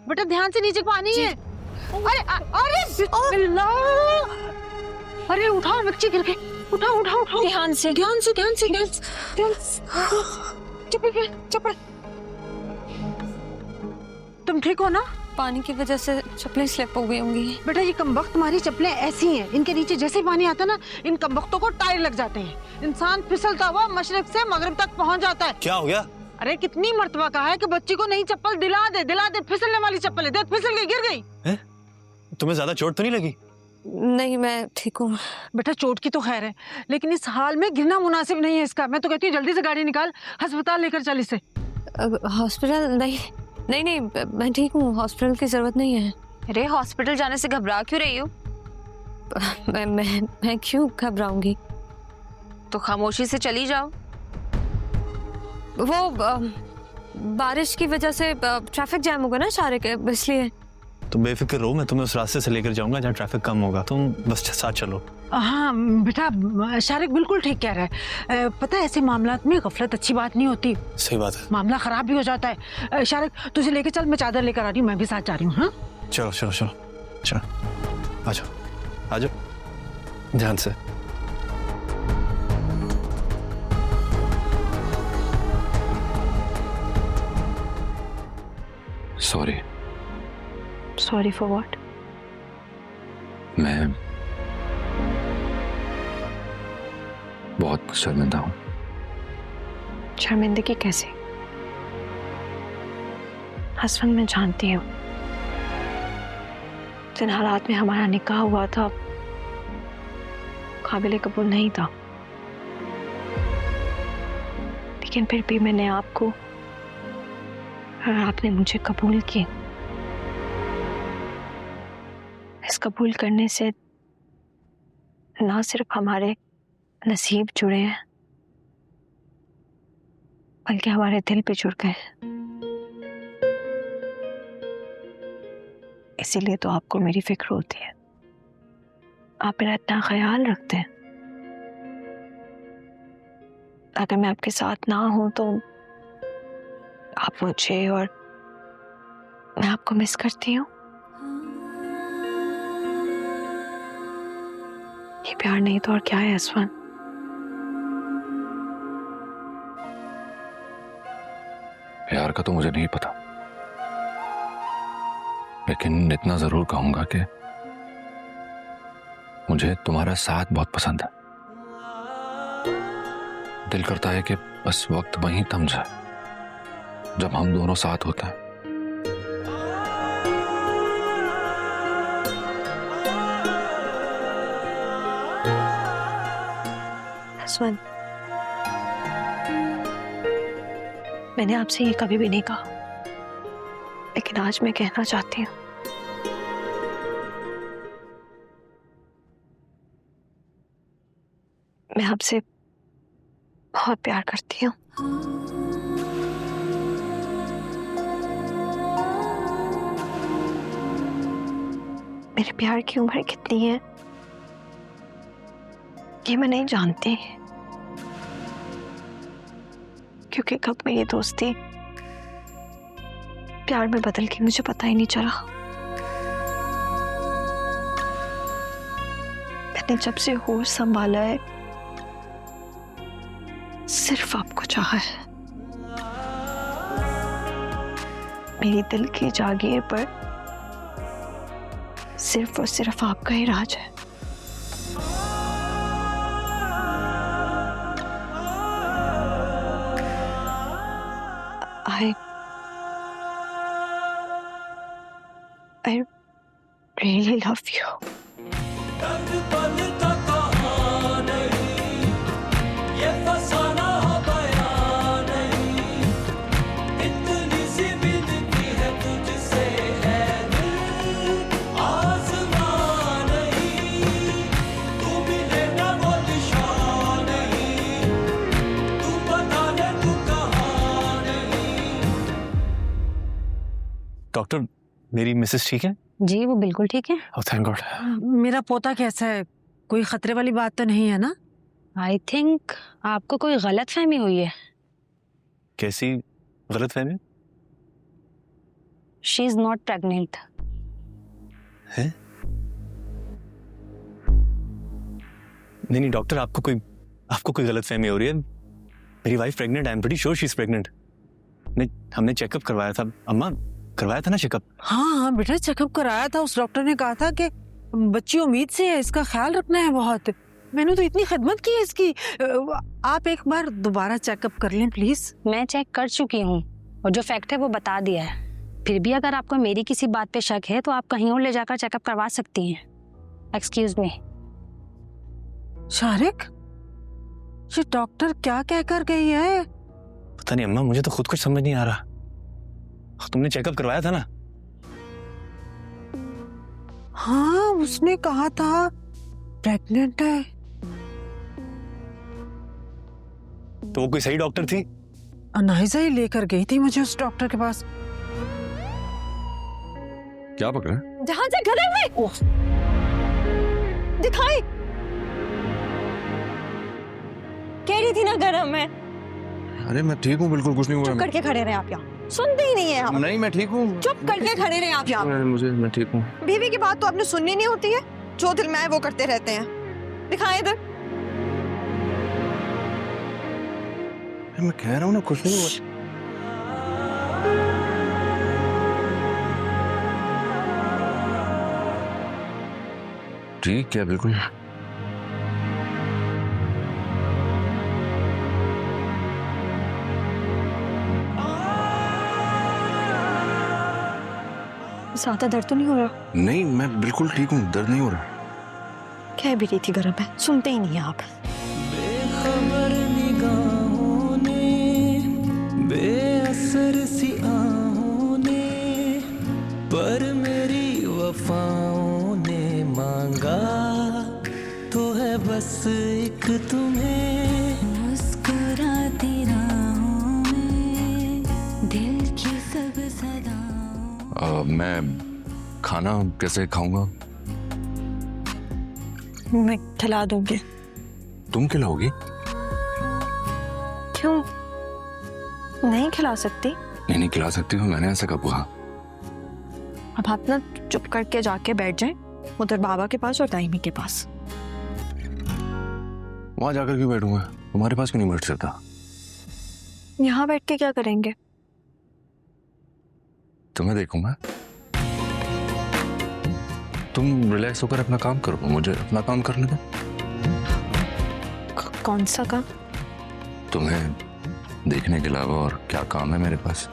बेटा ध्यान से, नीचे पानी है। अरे बिस्मिल्लाह। अरे उठाओ, बच्ची गिर गई। उठाओ उठाओ उठाओ, ध्यान से ध्यान से ध्यान से ध्यान से। चुप चुप। तुम ठीक हो ना? पानी की वजह से चप्पलें स्लिप हो गई होंगी। बेटा ये कमबख्त तुम्हारी चप्पलें ऐसी हैं, इनके नीचे जैसे ही पानी आता है ना, इन कमबख्तों को टायर लग जाते हैं। इंसान फिसलता हुआ मशरिक से मगरिब तक पहुंच जाता है। क्या हो गया? अरे कितनी मर्तबा कहा है कि बच्ची को नई चप्पल दिला दे, फिसलने वाली चप्पल है। देख फिसल गई, गिर गई। है? तुम्हें ज्यादा चोट तो नहीं लगी? नहीं, मैं ठीक हूँ। बेटा चोट की तो खैर है, लेकिन इस हाल में गिरना मुनासिब नहीं है इसका। मैं तो कहती हूँ जल्दी से गाड़ी निकाल, अस्पताल लेकर चल इसे। हॉस्पिटल? नहीं नहीं नहीं, मैं ठीक हूँ, हॉस्पिटल की जरूरत नहीं है। अरे हॉस्पिटल जाने से घबरा क्यों रही हो? मैं क्यों घबराऊंगी? तो खामोशी से चली जाओ। वो बारिश की वजह से ट्रैफिक जैम होगा ना शारिक, इसलिए। तुम बेफिक्र रहो, मैं तुम्हें उस रास्ते से लेकर जाऊंगा जहाँ ट्रैफिक कम होगा। तुम बस साथ चलो। हाँ बेटा, शारिक बिल्कुल ठीक कह रहा है। पता है ऐसे मामलात में गफलत अच्छी बात नहीं होती। सही बात है। मामला खराब भी हो जाता है। शारिक तुझे लेके चल, मैं चादर लेकर आ रही हूँ, मैं भी साथ जा रही हूँ। हाँ चलो चलो चलो चलो, आ जाओ आ जाओ, ध्यान से। सॉरी। Sorry for what? मैं बहुत शर्मिंदा हूँ। शर्मिंदगी कैसे? हसबैंड, मैं जानती हूँ जिन हालात में हमारा निकाह हुआ था काबिल कबूल नहीं था, लेकिन फिर भी मैंने आपको और आपने मुझे कबूल किया। इस कबूल करने से ना सिर्फ हमारे नसीब जुड़े हैं, बल्कि हमारे दिल भी जुड़ गए। इसीलिए तो आपको मेरी फिक्र होती है, आप मेरा इतना ख्याल रखते हैं। अगर मैं आपके साथ ना हूं तो आप मुझे और मैं आपको मिस करती हूँ। ये प्यार नहीं तो और क्या है असवन? प्यार का तो मुझे नहीं पता, लेकिन इतना जरूर कहूंगा कि मुझे तुम्हारा साथ बहुत पसंद है। दिल करता है कि बस वक्त वहीं थम जाए जब हम दोनों साथ होते हैं। असवन, मैंने आपसे ये कभी भी नहीं कहा, लेकिन आज मैं कहना चाहती हूँ। मैं आपसे बहुत प्यार करती हूँ। मेरे प्यार की उम्र कितनी है ये मैं नहीं जानती, क्योंकि कब मेरी दोस्ती प्यार में बदल के मुझे पता ही नहीं चला। मैंने जब से होश संभाला है सिर्फ आपको चाहा है। मेरी दिल की जागीर पर सिर्फ और सिर्फ आपका ही राज है। I really love you. Doctor, मेरी मिसेस ठीक है? जी वो बिल्कुल ठीक है। Oh thank God. मेरा पोता कैसा है? कोई खतरे वाली बात तो नहीं है ना? आई थिंक आपको कोई गलत फहमी हुई है। कैसी गलत फहमी? She is not pregnant. है? नहीं डॉक्टर, आपको कोई गलतफहमी हो रही है। मेरी wife pregnant, I am pretty sure she is pregnant. नहीं, हमने चेकअप करवाया था अम्मा, करवाया था ना चेकअप? हाँ बेटा, चेकअप कराया था। उस डॉक्टर ने कहा था कि बच्ची उम्मीद से है, इसका ख्याल रखना है बहुत। मैंने तो इतनी खिदमत की है इसकी। आप एक बार दोबारा चेकअप कर लें प्लीज। मैं चेक कर चुकी हूँ और जो फैक्ट है वो बता दिया है। फिर भी अगर आपको मेरी किसी बात पे शक है तो आप कहीं और ले जाकर चेकअप करवा सकती हैं। Excuse me. शारिक, ये डॉक्टर क्या कहकर गई है? पता नहीं अम्मा, मुझे तो खुद कुछ समझ नहीं आ रहा। तुमने चेकअप करवाया था ना? हाँ, उसने कहा था प्रेग्नेंट है। तो वो कोई सही डॉक्टर थी? अनाइजा ही लेकर गई थी मुझे उस डॉक्टर के पास। क्या पकड़ा? जहां से गले में दिखाई कह रही थी ना गरम में। अरे मैं ठीक हूँ, बिल्कुल कुछ नहीं हुआ। चुप करके खड़े रहे आप यहाँ, सुनते ही नहीं है आप। नहीं मैं ठीक हूँ। चुप करके खड़े रहे आप यहाँ। मैं ठीक हूँ। बीवी की बात तो आपने सुननी नहीं होती है, जो दिल में आए वो करते रहते हैं। दिखाएं इधर। मैं कह रहा हूँ ना कुछ नहीं हुआ। ठीक है बिल्कुल। ज्यादा दर्द तो नहीं हो रहा? नहीं मैं बिल्कुल ठीक हूँ, दर्द नहीं हो रहा। कह भी रही थी गरम है, सुनते ही नहीं है आप। बेखबर निगाहों ने, बेअसर सी आहों ने, पर मेरी वफाओं ने मांगा तो है बस एक तुम्हें। मुस्कुराती राहों में दिल की सब सदाओं। मैं खाना कैसे खाऊंगा? मैं खिला दूंगी। तुम खिलाओगी? क्यों नहीं खिला सकती? नहीं खिला सकती हो, मैंने ऐसा कब कहा? अब आप ना चुप करके जाके बैठ जाएं उधर बाबा के पास और दाइमी के पास। वहां जाकर क्यों बैठूंगा? तुम्हारे पास क्यों नहीं बैठ सकता? यहाँ बैठ के क्या करेंगे? तुम्हें देखूंगा। तुम रिलैक्स होकर अपना काम करो, मुझे अपना काम करने दो। कौन सा काम? तुम्हें देखने के अलावा और क्या काम है मेरे पास?